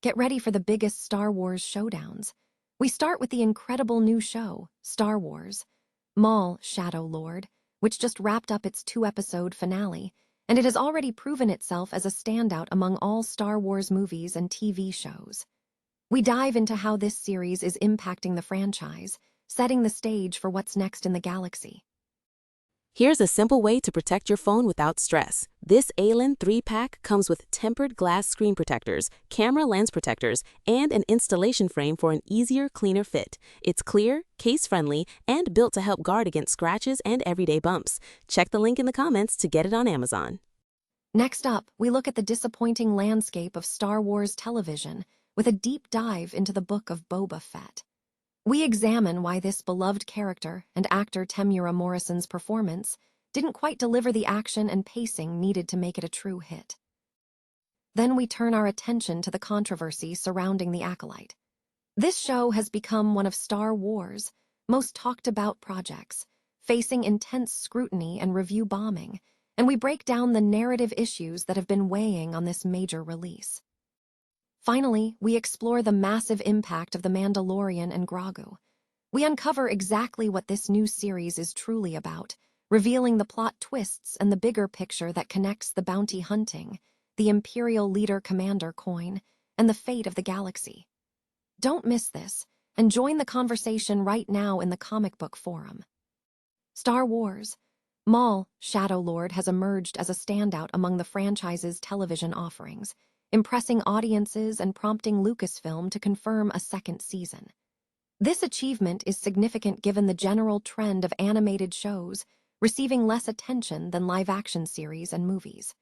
Get ready for the biggest Star Wars showdowns. We start with the incredible new show, Star Wars, Maul, Shadow Lord, which just wrapped up its 2-episode finale, and it has already proven itself as a standout among all Star Wars movies and TV shows. We dive into how this series is impacting the franchise, setting the stage for what's next in the galaxy. Here's a simple way to protect your phone without stress. This ALEN 3-pack comes with tempered glass screen protectors, camera lens protectors, and an installation frame for an easier, cleaner fit. It's clear, case-friendly, and built to help guard against scratches and everyday bumps. Check the link in the comments to get it on Amazon. Next up, we look at the disappointing landscape of Star Wars television with a deep dive into the Book of Boba Fett. We examine why this beloved character and actor Temuera Morrison's performance didn't quite deliver the action and pacing needed to make it a true hit. Then we turn our attention to the controversy surrounding The Acolyte. This show has become one of Star Wars' most talked-about projects, facing intense scrutiny and review bombing, and we break down the narrative issues that have been weighing on this major release. Finally, we explore the massive impact of The Mandalorian and Grogu. We uncover exactly what this new series is truly about, revealing the plot twists and the bigger picture that connects the bounty hunting, the Imperial Leader-Commander coin, and the fate of the galaxy. Don't miss this, and join the conversation right now in the comic book forum. Star Wars, Maul, Shadow Lord has emerged as a standout among the franchise's television offerings, impressing audiences and prompting Lucasfilm to confirm a second season. This achievement is significant given the general trend of animated shows receiving less attention than live-action series and movies.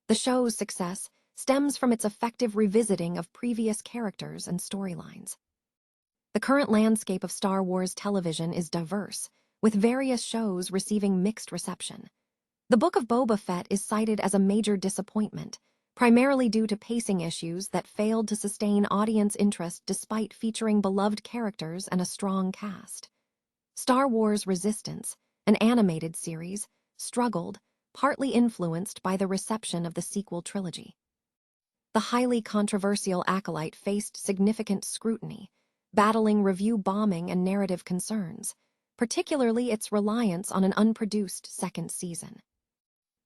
The show's success stems from its effective revisiting of previous characters and storylines. The current landscape of Star Wars television is diverse, with various shows receiving mixed reception. The Book of Boba Fett is cited as a major disappointment, primarily due to pacing issues that failed to sustain audience interest despite featuring beloved characters and a strong cast. Star Wars Resistance, an animated series, struggled, partly influenced by the reception of the sequel trilogy. The highly controversial Acolyte faced significant scrutiny, battling review bombing and narrative concerns, particularly its reliance on an unproduced second season.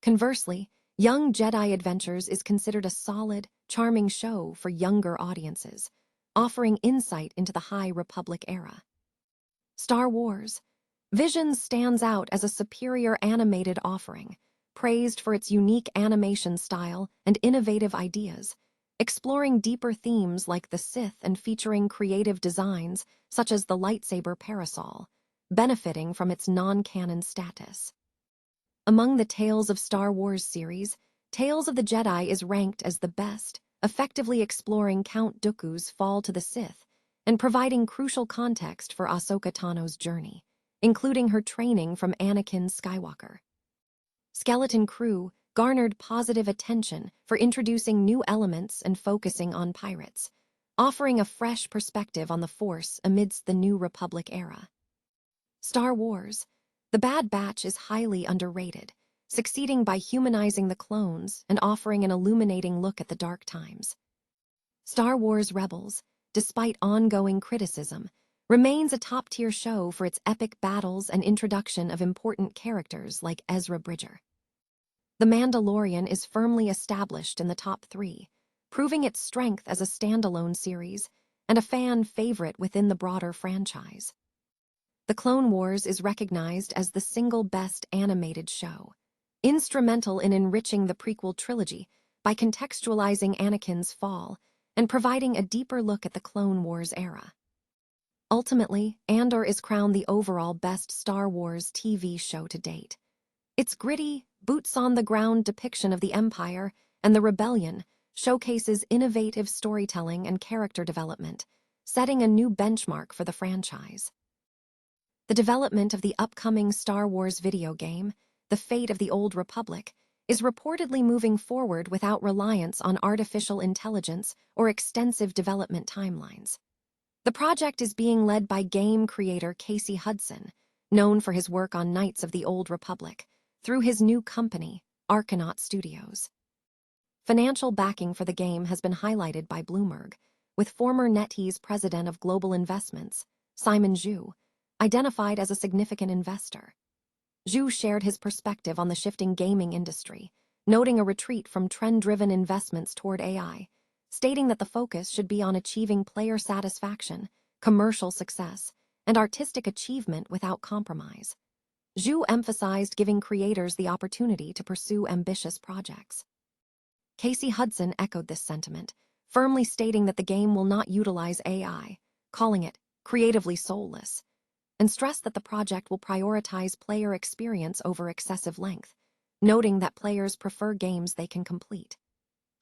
Conversely, Young Jedi Adventures is considered a solid, charming show for younger audiences, offering insight into the High Republic era. Star Wars Visions stands out as a superior animated offering, praised for its unique animation style and innovative ideas, exploring deeper themes like the Sith and featuring creative designs such as the lightsaber parasol, benefiting from its non-canon status. Among the Tales of Star Wars series, Tales of the Jedi is ranked as the best, effectively exploring Count Dooku's fall to the Sith and providing crucial context for Ahsoka Tano's journey, including her training from Anakin Skywalker. Skeleton Crew garnered positive attention for introducing new elements and focusing on pirates, offering a fresh perspective on the Force amidst the New Republic era. Star Wars The Bad Batch is highly underrated, succeeding by humanizing the clones and offering an illuminating look at the dark times. Star Wars Rebels, despite ongoing criticism, remains a top-tier show for its epic battles and introduction of important characters like Ezra Bridger. The Mandalorian is firmly established in the top 3, proving its strength as a standalone series and a fan favorite within the broader franchise. The Clone Wars is recognized as the single best animated show, instrumental in enriching the prequel trilogy by contextualizing Anakin's fall and providing a deeper look at the Clone Wars era. Ultimately, Andor is crowned the overall best Star Wars TV show to date. Its gritty, boots-on-the-ground depiction of the Empire and the Rebellion showcases innovative storytelling and character development, setting a new benchmark for the franchise. The development of the upcoming Star Wars video game, The Fate of the Old Republic, is reportedly moving forward without reliance on artificial intelligence or extensive development timelines. The project is being led by game creator Casey Hudson, known for his work on Knights of the Old Republic, through his new company, Archanaut Studios. financial backing for the game has been highlighted by Bloomberg, with former NetEase president of global investments, Simon Zhu, identified as a significant investor. Zhu shared his perspective on the shifting gaming industry, noting a retreat from trend-driven investments toward AI, stating that the focus should be on achieving player satisfaction, commercial success, and artistic achievement without compromise. Zhu emphasized giving creators the opportunity to pursue ambitious projects. Casey Hudson echoed this sentiment, firmly stating that the game will not utilize AI, calling it creatively soulless, and stressed that the project will prioritize player experience over excessive length, noting that players prefer games they can complete.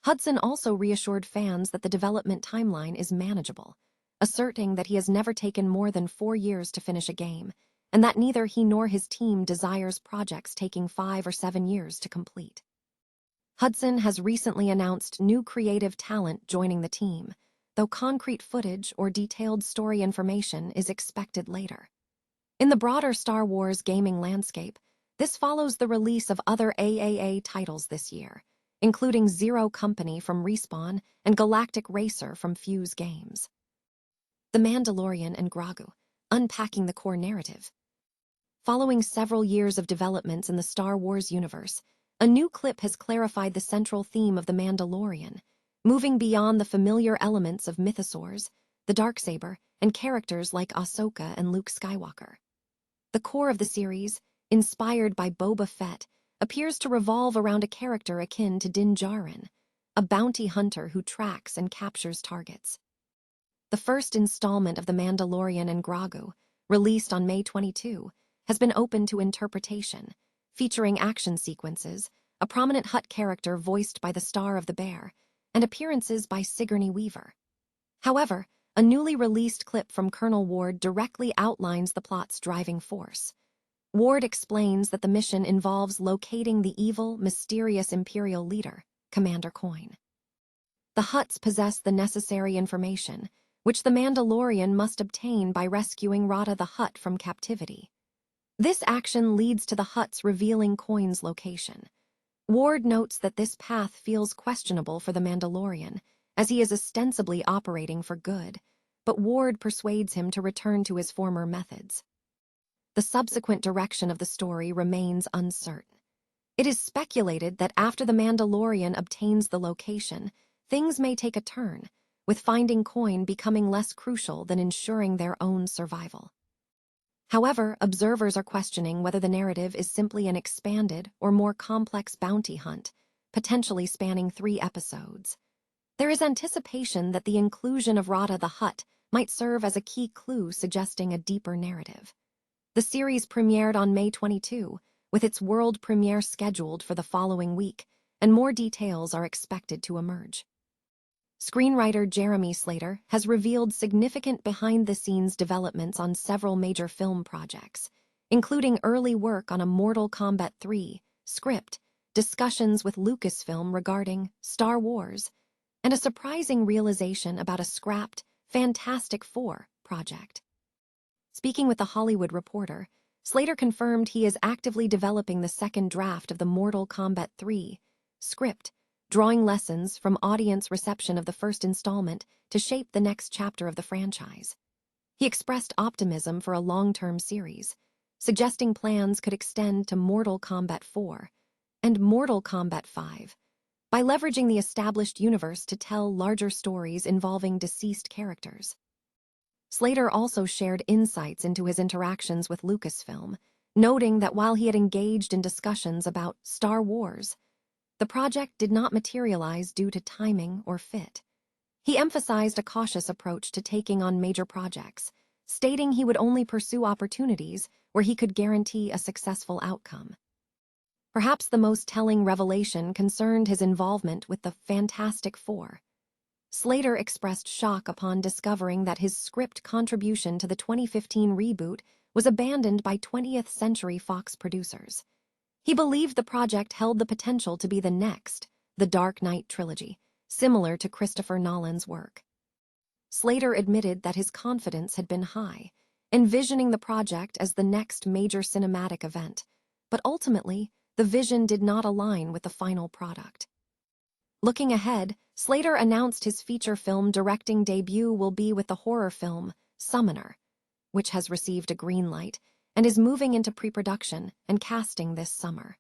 Hudson also reassured fans that the development timeline is manageable, asserting that he has never taken more than 4 years to finish a game, and that neither he nor his team desires projects taking 5 or 7 years to complete. Hudson has recently announced new creative talent joining the team, though concrete footage or detailed story information is expected later. In the broader Star Wars gaming landscape, this follows the release of other AAA titles this year, including Zero Company from Respawn and Galactic Racer from Fuse Games. The Mandalorian and Grogu, unpacking the core narrative. Following several years of developments in the Star Wars universe, a new clip has clarified the central theme of The Mandalorian, moving beyond the familiar elements of mythosaurs, the Darksaber, and characters like Ahsoka and Luke Skywalker. The core of the series, inspired by Boba Fett, appears to revolve around a character akin to Din Djarin, a bounty hunter who tracks and captures targets. The first installment of The Mandalorian and Grogu, released on May 22, has been open to interpretation, featuring action sequences, a prominent Hutt character voiced by the star of the bear, and appearances by Sigourney Weaver. However, a newly released clip from Colonel Ward directly outlines the plot's driving force. Ward explains that the mission involves locating the evil, mysterious Imperial leader, Commander Coin. The Hutts possess the necessary information, which the Mandalorian must obtain by rescuing Rada the Hutt from captivity. This action leads to the Hutts revealing Coin's location. Ward notes that this path feels questionable for the Mandalorian, as he is ostensibly operating for good, but Ward persuades him to return to his former methods. The subsequent direction of the story remains uncertain. It is speculated that after the Mandalorian obtains the location, things may take a turn, with finding Coin becoming less crucial than ensuring their own survival. However, observers are questioning whether the narrative is simply an expanded or more complex bounty hunt, potentially spanning 3 episodes. There is anticipation that the inclusion of Rada the Hutt might serve as a key clue suggesting a deeper narrative. The series premiered on May 22, with its world premiere scheduled for the following week, and more details are expected to emerge. Screenwriter Jeremy Slater has revealed significant behind-the-scenes developments on several major film projects, including early work on a Mortal Kombat 3 script, discussions with Lucasfilm regarding Star Wars, and a surprising realization about a scrapped Fantastic Four project. Speaking with The Hollywood Reporter, Slater confirmed he is actively developing the second draft of the Mortal Kombat 3 script, drawing lessons from audience reception of the first installment to shape the next chapter of the franchise. He expressed optimism for a long-term series, suggesting plans could extend to Mortal Kombat 4 and Mortal Kombat 5 by leveraging the established universe to tell larger stories involving deceased characters. Slater also shared insights into his interactions with Lucasfilm, noting that while he had engaged in discussions about Star Wars, the project did not materialize due to timing or fit. He emphasized a cautious approach to taking on major projects, stating he would only pursue opportunities where he could guarantee a successful outcome. Perhaps the most telling revelation concerned his involvement with the Fantastic Four. Slater expressed shock upon discovering that his script contribution to the 2015 reboot was abandoned by 20th Century Fox producers. He believed the project held the potential to be the next, The Dark Knight trilogy, similar to Christopher Nolan's work. Slater admitted that his confidence had been high, envisioning the project as the next major cinematic event, but ultimately, the vision did not align with the final product. Looking ahead, Slater announced his feature film directing debut will be with the horror film Summoner, which has received a green light and is moving into pre-production and casting this summer.